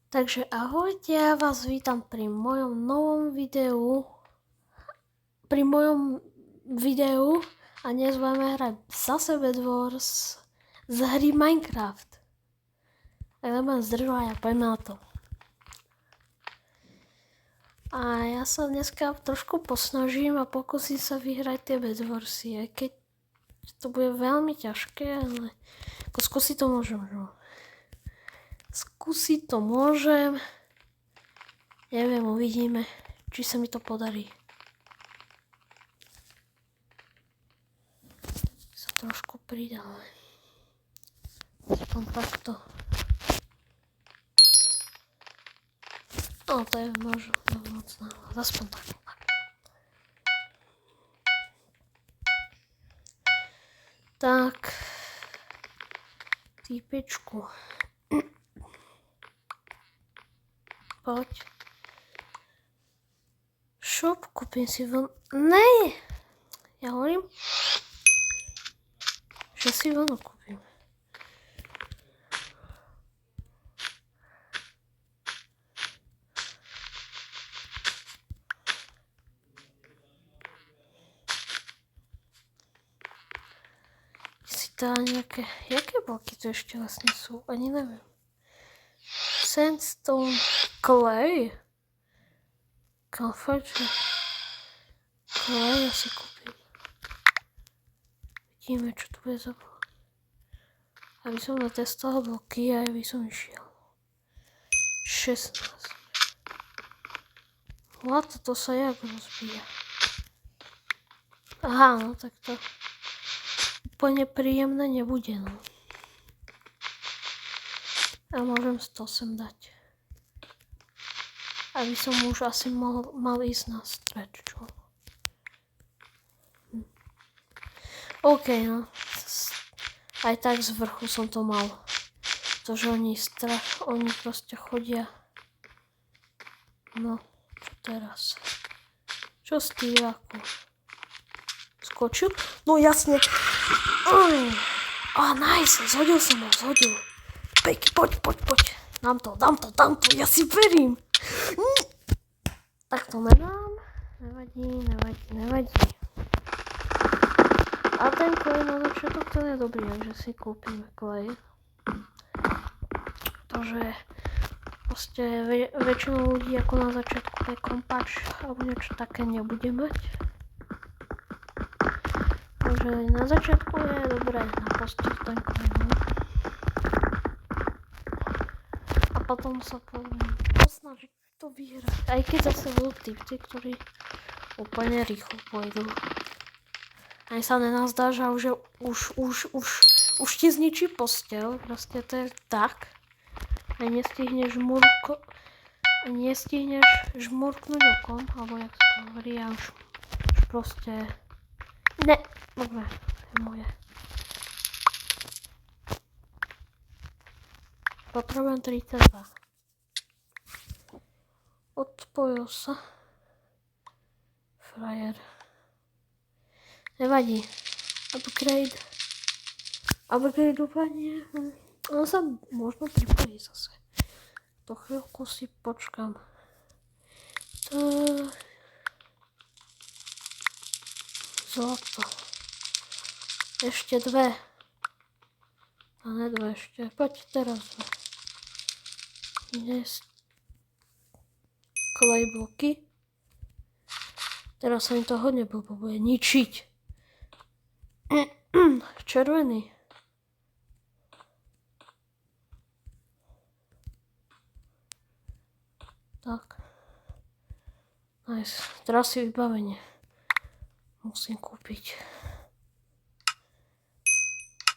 Takže ahojte, ja vás vítam pri mojom novom videu. A dnes budeme hrať zase Bed Wars z hry Minecraft. Tak nebudem zdržovať a poďme na to. A ja sa dneska trošku posnažím a pokúsim sa vyhrať tie Bed Warsy, aj keď to bude veľmi ťažké, ale skúsiť to môžem. Skúsiť to môžem. Neviem, uvidíme, či sa mi to podarí. Sa trošku pridáme. Aspoň takto. No, to je možno moc náhľad. Aspoň takto. Tak. Týpečku. Poď. Shop, kúpim si von... Ne! Ja hovorím, že si vlnu kúpim. Si dá nejaké... Jaké bloky to ešte vlastne sú? Ani neviem. Sandstone, clay. Fakt, že clay asi kúpim. Vidíme, čo tu bude za blok. Aby som natestoval bloky a aby som išiel. 16. Toto sa jak rozbíja. Aha, no tak to úplne príjemné nebude, no. A môžem si to sem dať. Aby som už asi mal ísť na stretch, čo? OK, no. Aj tak z vrchu som to mal. Pretože oni proste chodia. No, čo teraz? Čo z tývaku? Skočil? No jasne. Nice, zhodil som ho, Peký, poď. Dám to, ja si verím. Tak to nedám. Nevadí. A ten klej na začiatok to je dobrý, takže si kúpime klej. Pretože proste väčšinou ľudí ako na začiatku ten kompač alebo niečo také nebude mať. Takže na začiatku je dobré napostiť ten klej. A potom sa posnažiť to vyhrať. Aj keď zase budú typci, ktorí úplne rýchlo pôjdu. Aj sa nenazdá, že už ti zničí posteľ. Proste to je tak. A nestihneš žmurknúť okom, alebo jak sa to hovorí, a už proste... Ne, dobre, to je moje. Potrebujem 32. Odpojil sa. Frajer. Nevadí. Upgrade úplne. On sa možno pripojí zase. To chvíľku si počkam. Zlato. Ešte 2. A ne 2 ešte. Poď teraz 2. Dnes. Klej bloky. Teraz sa mi to hodne blbo bude ničiť. Červený. Tak. Nice. Teraz si vybavenie. Musím kúpiť.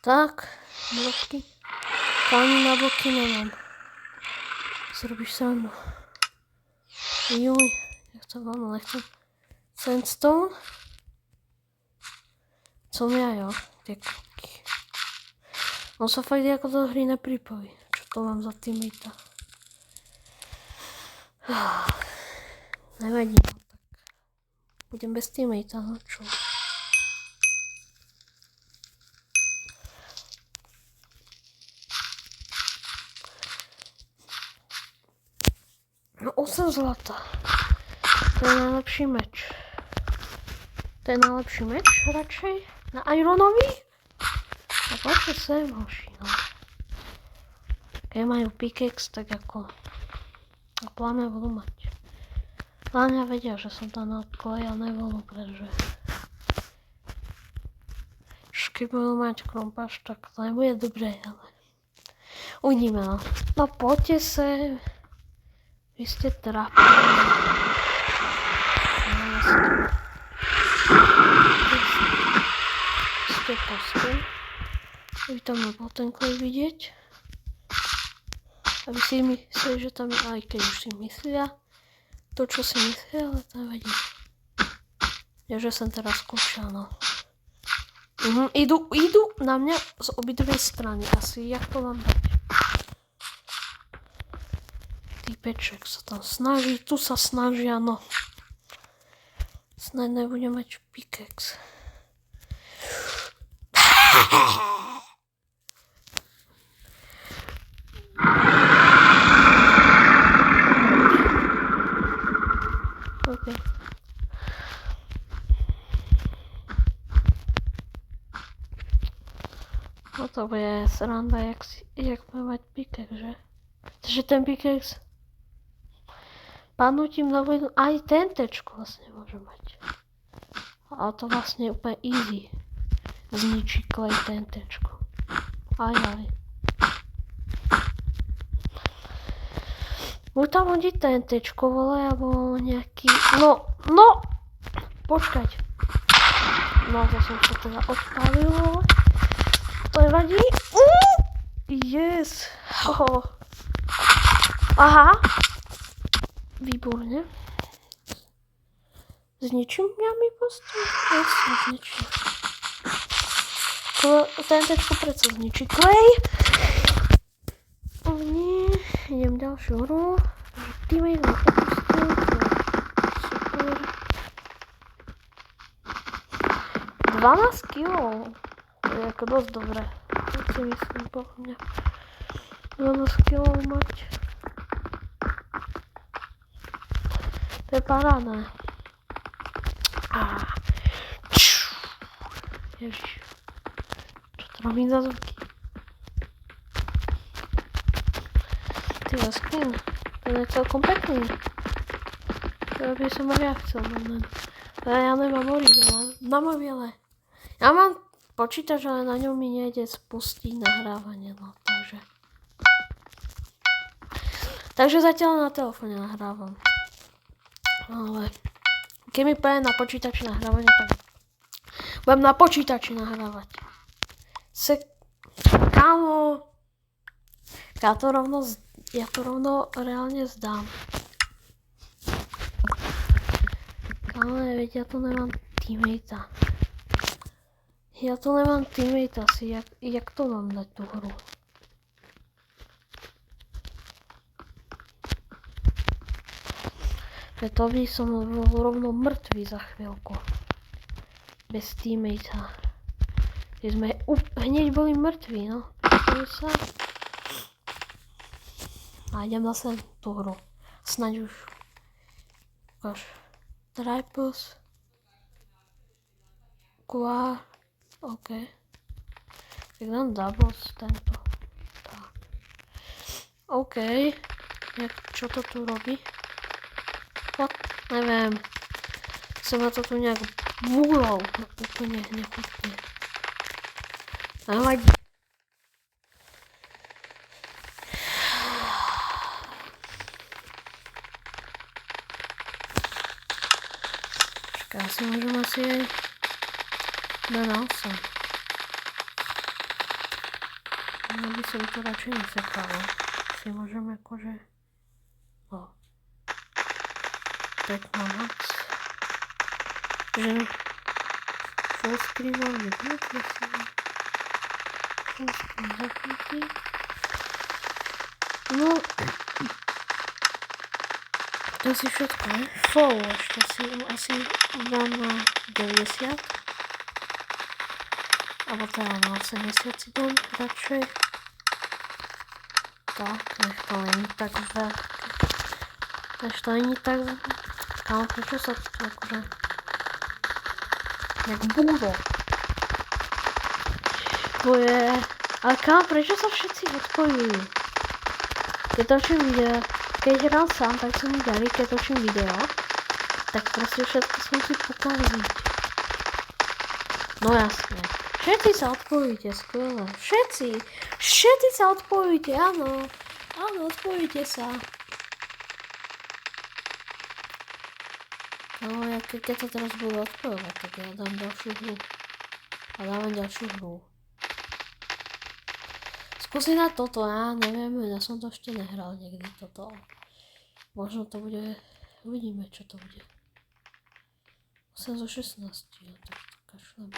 Tak. Bloky. Ani na bloky nemám. Zrobíš srandu. Juj. Nechcem. Sandstone. Som ja, jo. Tie kroky. On sa fakt ako do hry nepripojí. Čo to mám za teammate? Nevadí, no tak. Budem bez teammate, no čo? No 8 zlata. To je najlepší meč. To je najlepší meč radšej. Na Ironovi? A poďte sem, hoši, no. Keď majú pickaxe, tak ako pláne budú mať. Hlavne vedia, že som tam odklejal nevolu, pretože keď budú mať krompáš, tak to nebude dobré, ale uvidíme, no. No poďte sem. Vy ste trápni. Ste poste. Aby tam nebol ten klej vidieť. Aby si mysleli, že tam je, aj keď už si myslia. To, čo si myslia, ale to nevadí. Ja, že som teraz skúšal, no. Idú na mňa z obidve strany. Asi, jak to mám dať? Týpeček sa tam snaží, tu sa snažia, no. Snad nebudem mať pickaxe. OK. No to bude sranda, jak bude mať pickaxe, že? Takže ten pickaxe padnutím na vojnu, aj ten tečku vlastne môže mať. A to vlastne je úplne easy. Zničí klej ten tečku. Aj. Buď tam hodí ten tečko, vole, alebo nejaký... No! Počkať. No, to som sa teda odpálil, vole. To nevadí. Yes! Aha! Výborne. Zničím ja mi postav? Jasne, zničím. Ten tečko predsa zničí klej. Nie, idem ďalšiu hru. Teammate ma opustil. Super. 12 kilov. To je ako dosť dobré. Tak si myslím, podľa mňa. 12 kilov mať. To je paráda. Ježiš. Čo to robím za zvuky? Ty skin. Ten je celkom pekný. To by som aj ja chcel. Ja nemám originál. Na mobiele. Ja mám počítač, ale na ňom mi nejde spustiť nahrávanie. No, takže zatiaľ na telefóne nahrávam. Ale keď mi povie na počítači nahrávanie, tak budem na počítači nahrávať. Kámo, ja to rovno reálne zdám. Kámo, veď ja tu nemám teammatea. Si, jak to mám dať tú hru? Preto by som bol rovno mŕtvý za chvíľku. Bez teammatea. Keď sme hneď boli mŕtvi, no. A idem zase tú hru. Snaď už. Ukáž. Triples. Quad. OK. Tak dám doubles tento. Tak. OK. Čo to tu robí? What? Neviem. Som na to tu nejak búlol. Úplne nechutne. Nevadí. Čaká, asi môžem asi aj na 8. No by som to radšej nesekala. Si môžem akože... No. Tak mám moc. Že... Full screen mám vypnúť, myslím. Full screen zapnutý. No... Asi všetko, ne? Full ešte asi dám na 90. Alebo teda na 80 si dám radšej. Tak, nech to není tak veľké. Až to není tak... Kámo, prečo sa to akože... Jak búro. To je... Ale kámo, prečo sa všetci odpojujú? Keď točím video, keď hrám sám, tak som ďalej, keď točím video, tak proste všetko som si pokaziť. No jasne. Všetci sa odpojujte, skvelé. Všetci sa odpojujte, áno. Áno, odpojujte sa. No, ja keď to teraz budú odpojovať, tak ja dám ďalšiu hru. A dávam ďalšiu hru. Skúsim na toto, ja neviem, ja som to ešte nehral niekdy toto. Možno to bude, uvidíme čo to bude. 8 zo 16, ja tak kašlem.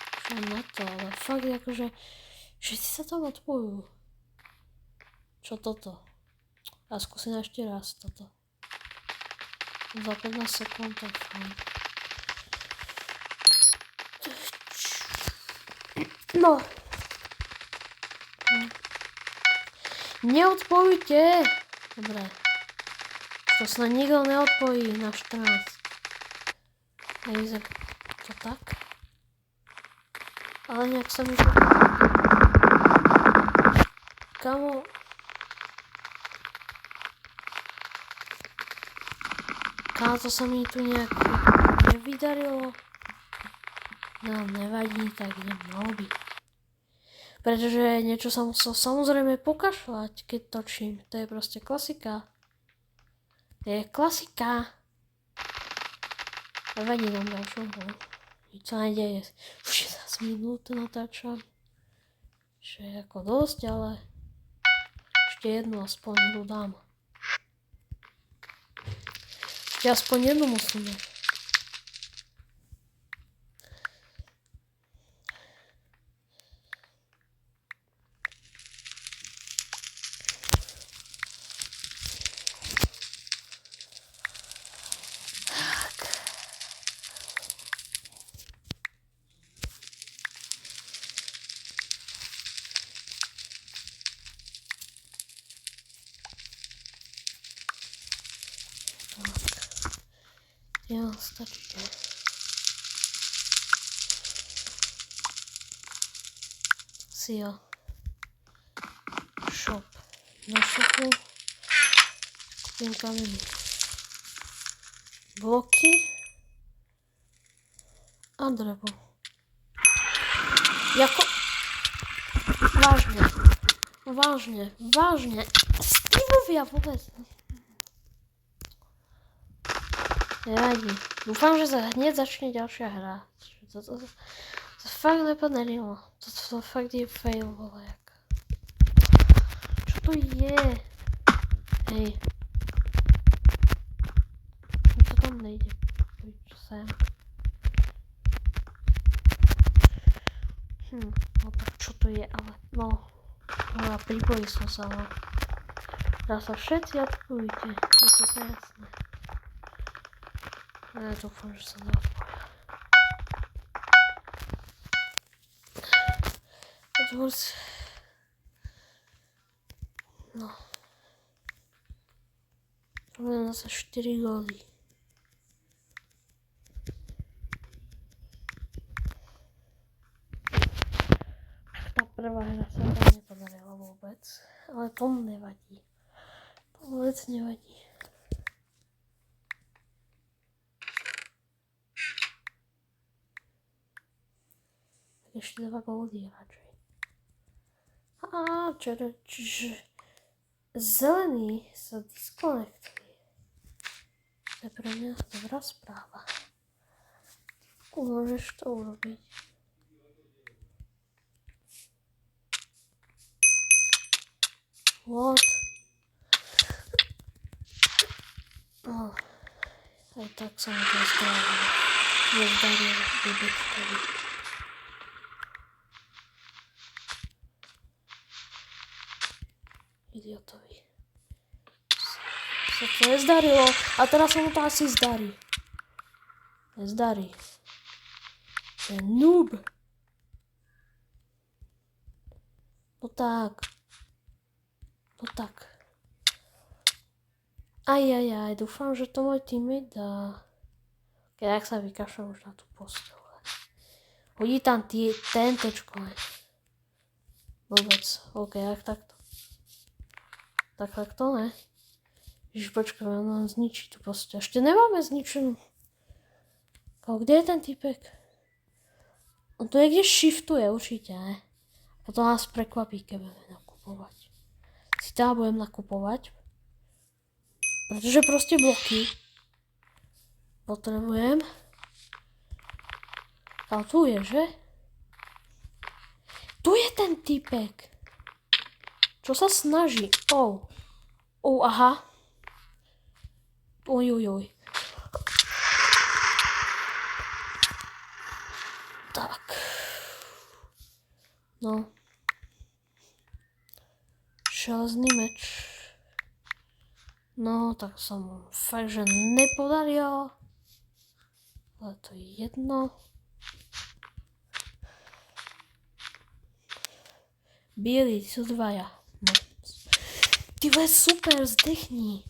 Kašlem na to, ale fakt akože, všetci sa tam odpojujú. Čo toto? A skúsim ešte raz toto. Za 15 sekúnd to fajn. No. Neodpojujte! Dobre. To sa nikto neodpojí na 14. Hej, to tak? Ale nejak sa mi to... Kamo... Kámo, to sa mi tu nejak nevydarilo. No, nevadí, tak idem na lobby. Pretože niečo sa musel samozrejme pokašľať, keď točím. To je proste klasika. To je klasika. Nevadí nám ďalšiu hru. Nič sa nedeje. Už 11 minút natáčam. Čo je ako dosť, ale ešte jednu aspoň hru dám. Ešte aspoň jednu musíme. Jo, stačí. Si jo. Shop. Na shopu kúpim kameny. Bloky. A drevo. Jako... Vážne. Stevovia vôbec. Nevadí. Dúfam, že sa hneď začne ďalšia hra. To fakt nepodarilo. To fakt je fail, volajak. Čo to je? Hej. Čo tam nejde? Čo sem? No tak čo to je, ale no. No a pripojil som sa, no. Teraz sa všetci odpojujte. Je to jasné. Ja dúfam, že sa neodpoja. No. Máme zase 4 góly. Tá prvá hra sa tam nepodarila vôbec. Ale tomu nevadí. To vôbec nevadí. Ešte 2 góly radšej. Čiže zelený sa diskonektovali. To je pre mňa dobrá správa. Môžeš to urobiť. What? Oh. Aj tak sa mi to nezdarilo Bebečkovi. Idiotovi. Sa to nezdarilo. A teraz sa mu to asi zdarí. Nezdarí. To je noob. No tak. Aj, dúfam, že to môj teammate dá. Keď sa vykašľam už na tú posteľ. Hodí tam TNTčko. Vôbec. OK, ak takto. Tak takto, ne? Ježiš, počkaj, on nám zničí tú posteľ. Ešte nemáme zničenú. Kde je ten typek? On tu niekde shiftuje určite, ne? A to nás prekvapí, keď budeme nakupovať. Si teda budem nakupovať. Pretože proste bloky potrebujem. Ale tu je, že? Tu je ten typek. Čo sa snaží? Aha. Oj. Tak. No. Železný meč. No, tak sa mu fakt, že nepodarilo. Ale to je jedno. Bielí sú dvaja. No. Ty vole, super, zdechni.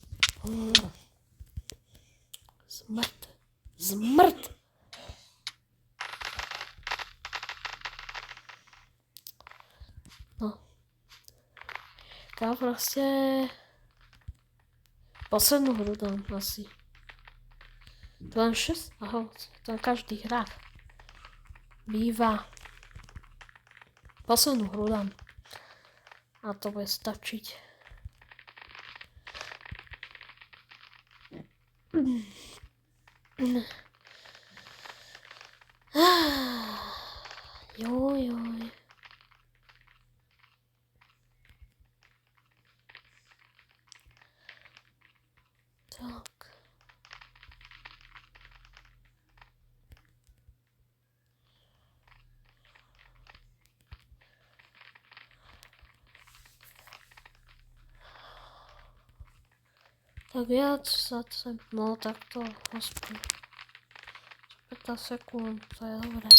Zmrt. No. Ká proste... Poslednú hru dám asi. To len 6? Aha, to každý hrá. Býva. Poslednú hru dám. A to bude stačiť. Joj. Tak. Tak viac sa sem, no takto, aspoň 15 sekúnd, to je dobré.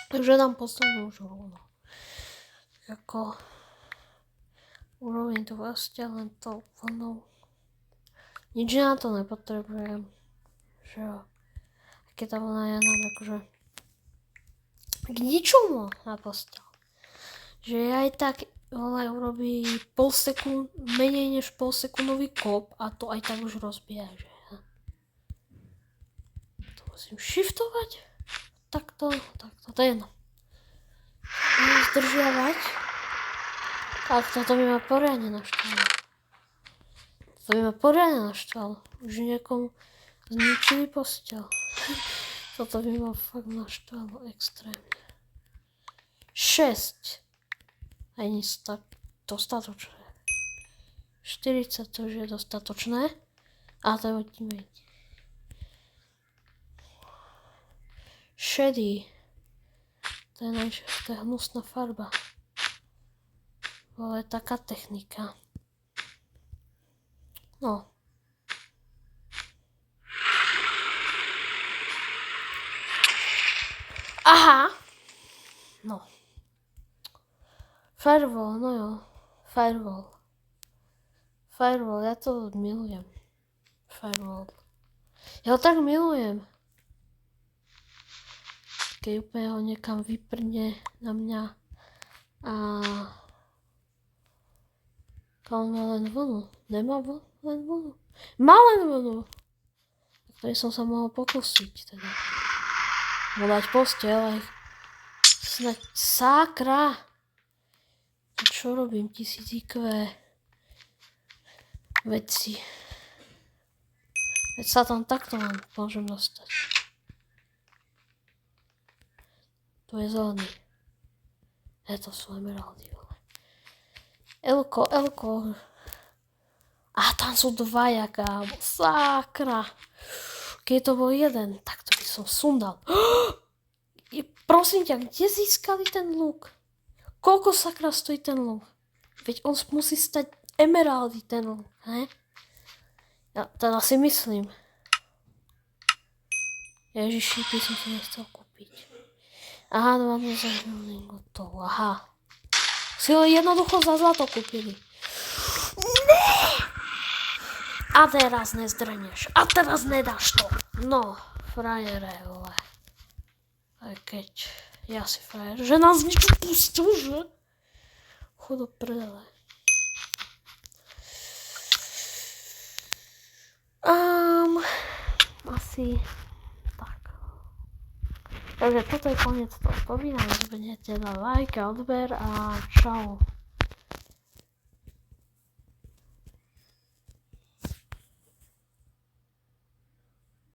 Takže dám poslednú už rovno. Ako urobím to vlastne len tou vlnou. Nič na to nepotrebujem. Že jo. Keď tá vlna je nám akože k ničomu na posteľ. Že aj tak ona urobí menej než polsekundový kop a to aj tak už rozbije. Že? To musím shiftovať. Takto, to je jedno. Zdržiavať. Tak, toto by ma poriadne naštvalo. Už niekomu zničili posteľ. Toto by ma fakt naštvalo extrémne. 6. Aj nie dostatočné. 40 to už je dostatočné. A to je odtímať. Šedý. To je hnusná farba. Ale je taká technika. No. Aha. No. Firewall, no jo. Firewall, ja to milujem. Firewall. Ja ho tak milujem. Keď úplne ho niekam vyprne na mňa a on má len vlnu. Nemá len vlnu. Má len vlnu. Ktorý som sa mohol pokúsiť teda. Dať posteľ aj snaď sakra. A čo robím? 1000 veci. Veď sa tam takto môžem dostať. Tu je zelený. To sú emeraldy. Elko. A tam sú dvaja, kámo. Sakra. Keď to bol jeden, tak to by som sundal. Prosím ťa, kde získali ten luk? Koľko sakra stojí ten luk? Veď on musí stať emeraldy ten luk, he? Ja teda si myslím. Ježiši, by som si nechcel kúpiť. Aha, 20 gotov, aha. Si ho jednoducho za zlato kúpili. Ne! A teraz nezdrneš. A teraz nedáš to. No, frajere, vole. Aj keď ja si frajer, že nás niečo pustil, že? Chod do prdele. Asi tak. Takže toto je koniec tohto videa. Nezabudnite na like a odber a čau.